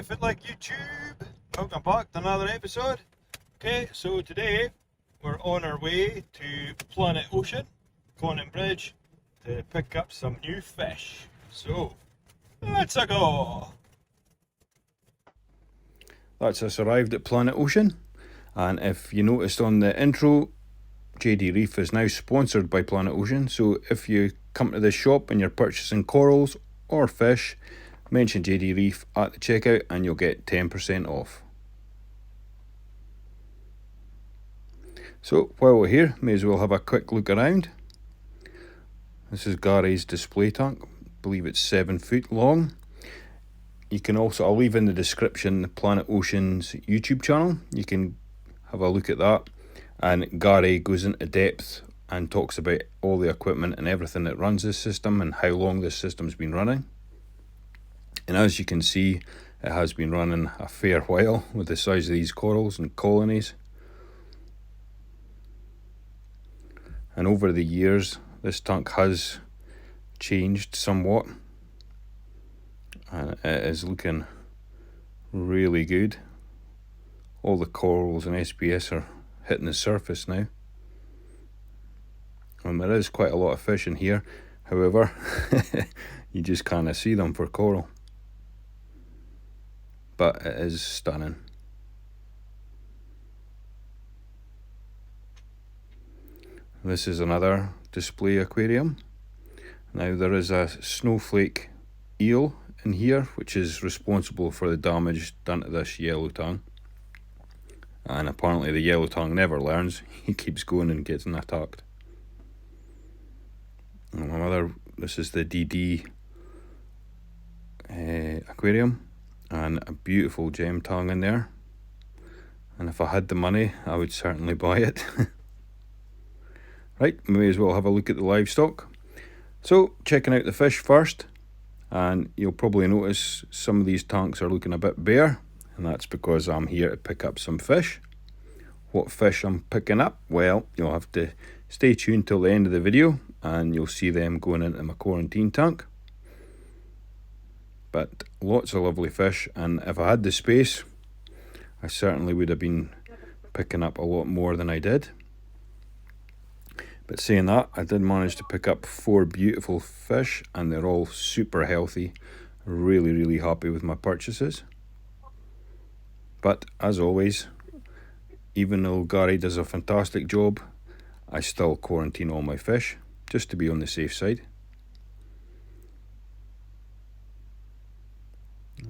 If it like YouTube, welcome back to another episode. Okay, so today we're on our way to Planet Ocean, Conant Bridge, to pick up some new fish. So, let's go! That's us arrived at Planet Ocean, and if you noticed on the intro, eaReef is now sponsored by Planet Ocean, so if you come to this shop and you're purchasing corals or fish, mention eaReef at the checkout and you'll get 10% off. So while we're here, may as well have a quick look around. This is Gary's display tank. I believe it's 7 feet long. You can also, I'll leave in the description Planet Ocean's YouTube channel. You can have a look at that. And Gary goes into depth and talks about all the equipment and everything that runs this system and how long this system's been running. And as you can see, it has been running a fair while with the size of these corals and colonies. And over the years, this tank has changed somewhat. And it is looking really good. All the corals and SPS are hitting the surface now. And there is quite a lot of fish in here. However, you just can't see them for coral. But it is stunning. This is another display aquarium. Now there is a snowflake eel in here, which is responsible for the damage done to this yellow tongue. And apparently the yellow tongue never learns. He keeps going and getting attacked. And this is the DD aquarium. And a beautiful gem tongue in there. And if I had the money, I would certainly buy it. Right, we may as well have a look at the livestock. So, checking out the fish first. And you'll probably notice some of these tanks are looking a bit bare. And that's because I'm here to pick up some fish. What fish I'm picking up? Well, you'll have to stay tuned till the end of the video. And you'll see them going into my quarantine tank. But lots of lovely fish, and if I had the space, I certainly would have been picking up a lot more than I did. But saying that, I did manage to pick up 4 beautiful fish, and they're all super healthy. Really, really happy with my purchases. But as always, even though Gary does a fantastic job, I still quarantine all my fish, just to be on the safe side.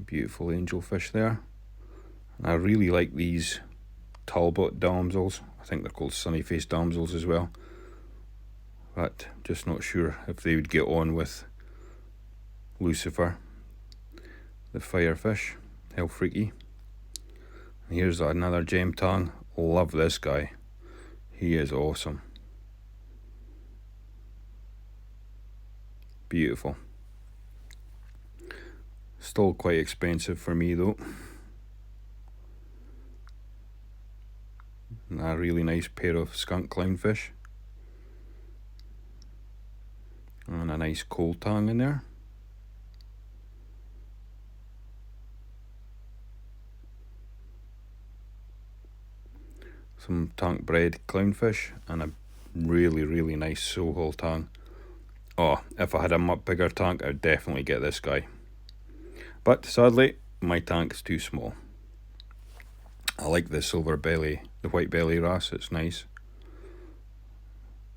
Beautiful angelfish there. And I really like these Talbot damsels. I think they're called sunny face damsels as well. But just not sure if they would get on with Lucifer, the firefish. How freaky. And here's another gem tongue. Love this guy. He is awesome. Beautiful. Still quite expensive for me though. And a really nice pair of skunk clownfish. And a nice coal tongue in there. Some tank bred clownfish and a really, really nice sohole tongue. Oh, if I had a much bigger tank, I'd definitely get this guy. But sadly, my tank is too small. I like the silver belly, the white belly wrasse, it's nice.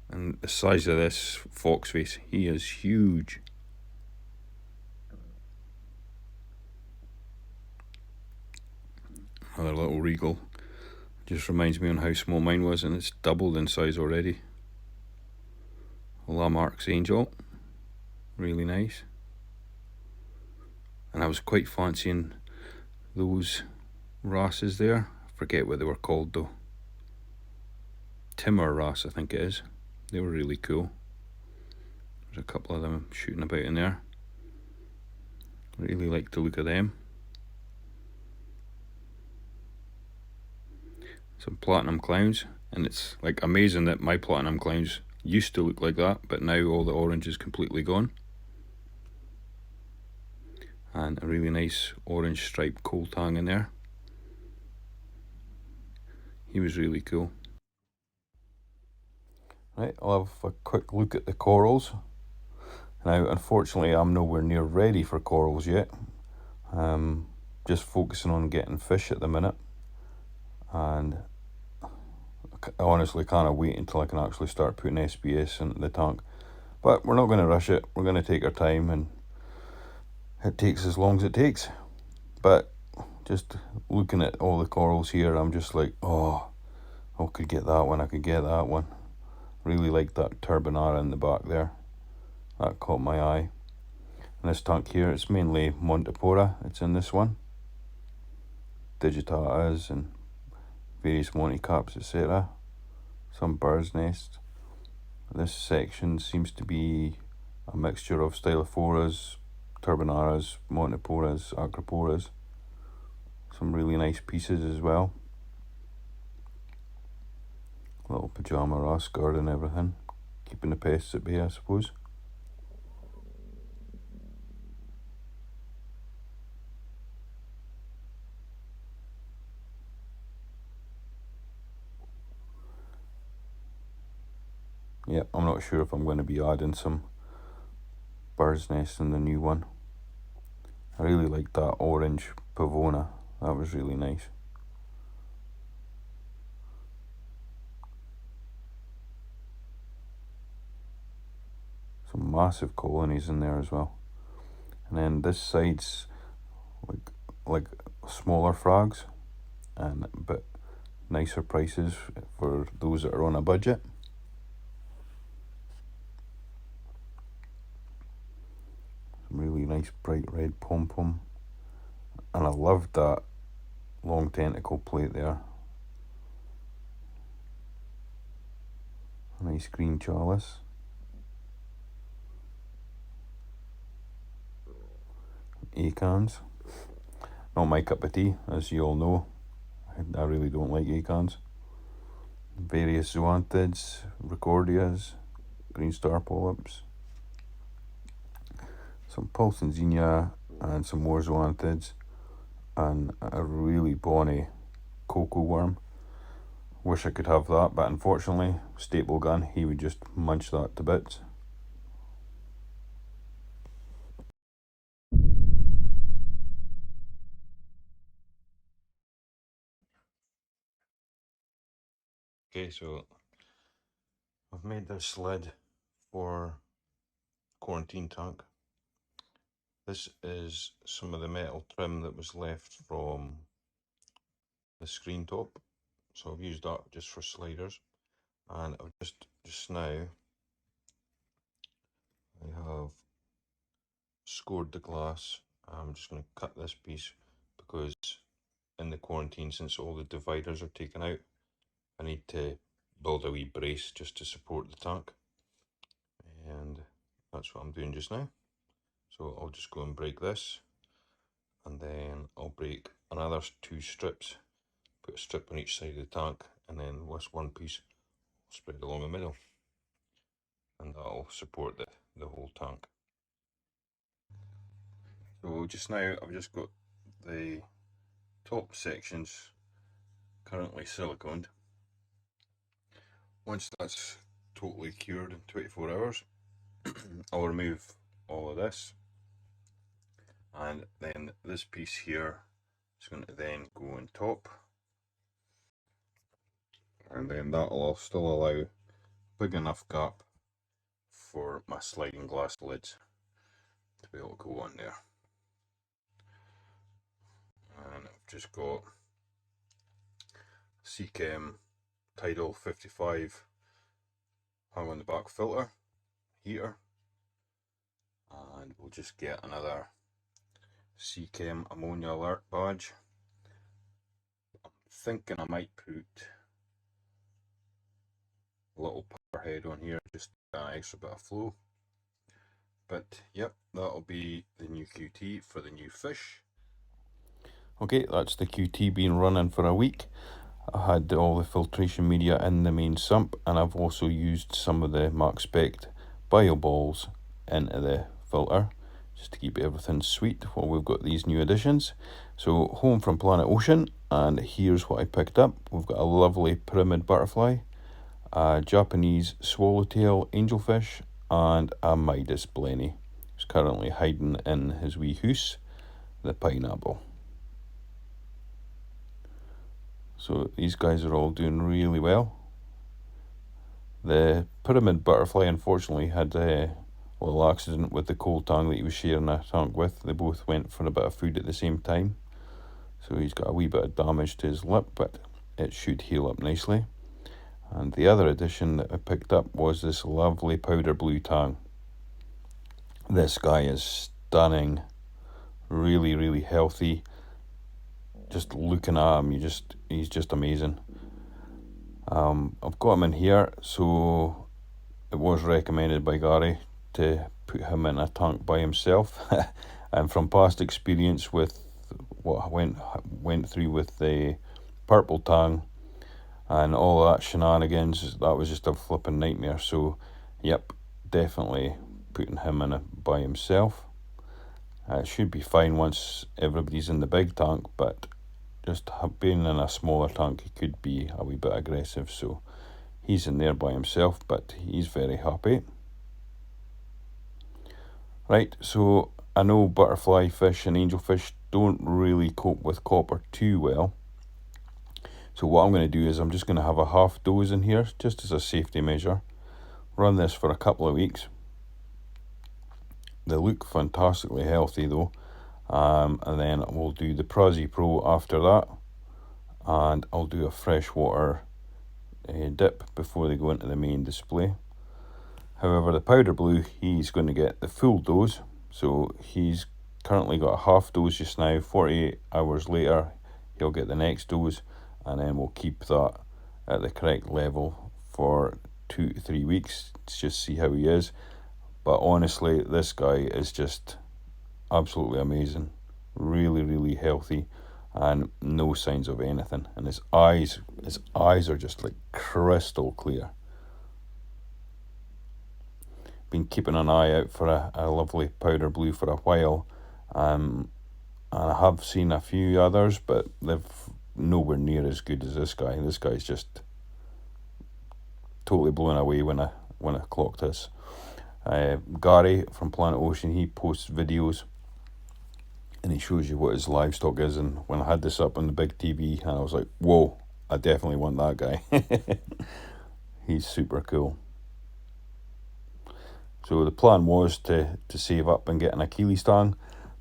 And the size of this foxface, he is huge. Another little regal. Just reminds me on how small mine was, and it's doubled in size already. Lamarck's angel, really nice. And I was quite fancying those wrasses there. I forget what they were called though. Timor wrasse, I think it is. They were really cool. There's a couple of them shooting about in there. Really like the look of them. Some platinum clowns, and it's like amazing that my platinum clowns used to look like that, but now all the orange is completely gone. and a really nice orange striped coal tang in there. He was really cool. Right, I'll have a quick look at the corals. Now, unfortunately, I'm nowhere near ready for corals yet. Just focusing on getting fish at the minute, and I honestly can't wait until I can actually start putting SBS into the tank. But we're not going to rush it. We're going to take our time, and it takes as long as it takes. But just looking at all the corals here, I'm just like, oh, I could get that one. I could get that one. Really like that turbinara in the back there. That caught my eye. And this tank here, it's mainly Montipora. It's in this one. Digitatas and various Monticaps, etc. Some bird's nests. This section seems to be a mixture of Stylophoras, Turbinaras, Montiporas, Acroporas. Some really nice pieces as well. Little pajama rascal and everything. Keeping the pests at bay, I suppose. Yeah, I'm not sure if I'm going to be adding some bird's nest in the new one. I really like that orange pavona. That was really nice. Some massive colonies in there as well. And then this side's like smaller frogs, and a bit nicer prices for those that are on a budget. Some really nice bright red pom-pom. And I loved that long tentacle plate there. A nice green chalice. Acans. Not my cup of tea, as you all know. I really don't like acans. Various zoanthids, recordias, green star polyps. Some pulsonzenia and some more zoanthids. And a really bonny cocoa worm. Wish I could have that, but unfortunately, staple gun, he would just munch that to bits. Okay, so I've made this lid for quarantine tank. This is some of the metal trim that was left from the screen top. So I've used that just for sliders. And I've just now, I have scored the glass. I'm just going to cut this piece because in the quarantine, since all the dividers are taken out, I need to build a wee brace just to support the tank. And that's what I'm doing just now. So I'll just go and break this, and then I'll break another 2 strips, put a strip on each side of the tank, and then this one piece spread along the middle, and that'll support the whole tank. So just now I've just got the top sections currently siliconed. Once that's totally cured in 24 hours, I'll remove all of this, and then this piece here is going to then go on top, and then that'll still allow a big enough gap for my sliding glass lids to be able to go on there. And I've just got Seachem Tidal 55 hung on the back filter heater, and we'll just get another Seachem ammonia alert badge. I'm thinking I might put a little power head on here just to add an extra bit of flow. But yep, that'll be the new QT for the new fish. Okay, that's the QT been running for a week. I had all the filtration media in the main sump, and I've also used some of the Max Spect bio balls into the filter just to keep everything sweet while we've got these new additions. So home from Planet Ocean, and here's what I picked up. We've got a lovely pyramid butterfly, a Japanese swallowtail angelfish, and a Midas blenny, who's currently hiding in his wee hoose, the pineapple. So these guys are all doing really well. The pyramid butterfly unfortunately had a little accident with the coal tang that he was sharing a tank with. They both went for a bit of food at the same time. So he's got a wee bit of damage to his lip, but it should heal up nicely. And the other addition that I picked up was this lovely powder blue tang. This guy is stunning, really, really healthy. Just looking at him, he's just amazing. I've got him in here, so it was recommended by Gary to put him in a tank by himself. And from past experience with what I went through with the purple tang and all that shenanigans, that was just a flipping nightmare. So yep, definitely putting him in by himself. It should be fine once everybody's in the big tank, but just being in a smaller tank, he could be a wee bit aggressive. So he's in there by himself, but he's very happy. Right, so I know butterfly fish and angelfish don't really cope with copper too well. So what I'm going to do is I'm just going to have a half dose in here, just as a safety measure. Run this for a couple of weeks. They look fantastically healthy though. And then we'll do the Prezi Pro after that, and I'll do a freshwater dip before they go into the main display. However, the powder blue, he's going to get the full dose, so he's currently got a half dose just now. 48 hours later he'll get the next dose, and then we'll keep that at the correct level for 2 to 3 weeks to just see how he is. But honestly, this guy is just absolutely amazing, really, really healthy, and no signs of anything. And his eyes are just like crystal clear. Been keeping an eye out for a lovely powder blue for a while, and I have seen a few others, but they've nowhere near as good as this guy. This guy's just totally blown away when I clocked this. Gary from Planet Ocean, he posts videos and he shows you what his livestock is, and when I had this up on the big TV, and I was like, whoa, I definitely want that guy. He's super cool. So the plan was to save up and get an Achilles tang,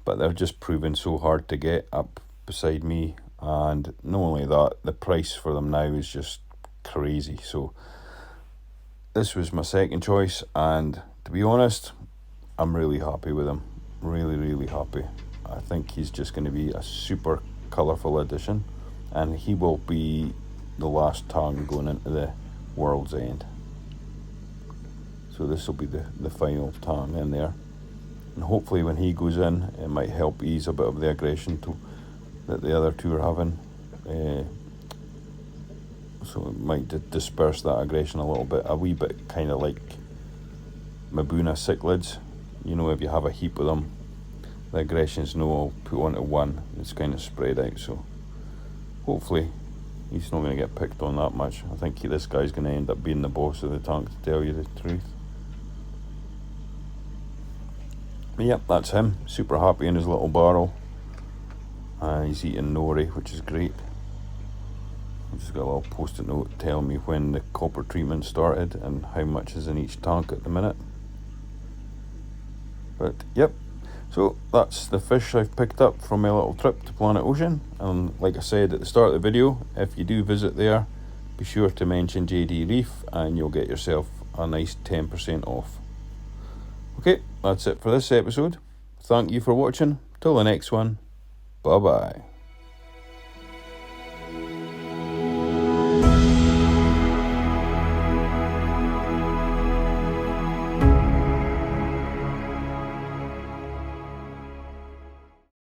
but they're just proving so hard to get up beside me, and not only that, the price for them now is just crazy. So this was my second choice, and to be honest, I'm really happy with him. Really, really happy. I think he's just going to be a super colourful addition, and he will be the last tang going into the world's end. So this will be the final tang in there, and hopefully when he goes in, it might help ease a bit of the aggression that the other two are having. So it might disperse that aggression a little bit, a wee bit, kind of like Mabuna cichlids. You know, if you have a heap of them, the aggression's no all put onto one, it's kind of spread out. So hopefully he's not going to get picked on that much. I think this guy's going to end up being the boss of the tank, to tell you the truth. But yep, that's him, super happy in his little barrel. He's eating nori, which is great. I've just got a little post-it note telling me when the copper treatment started and how much is in each tank at the minute. But yep, so that's the fish I've picked up from my little trip to Planet Ocean. And like I said at the start of the video, if you do visit there, be sure to mention JD Reef and you'll get yourself a nice 10% off. Okay, that's it for this episode. Thank you for watching. Till the next one, bye bye.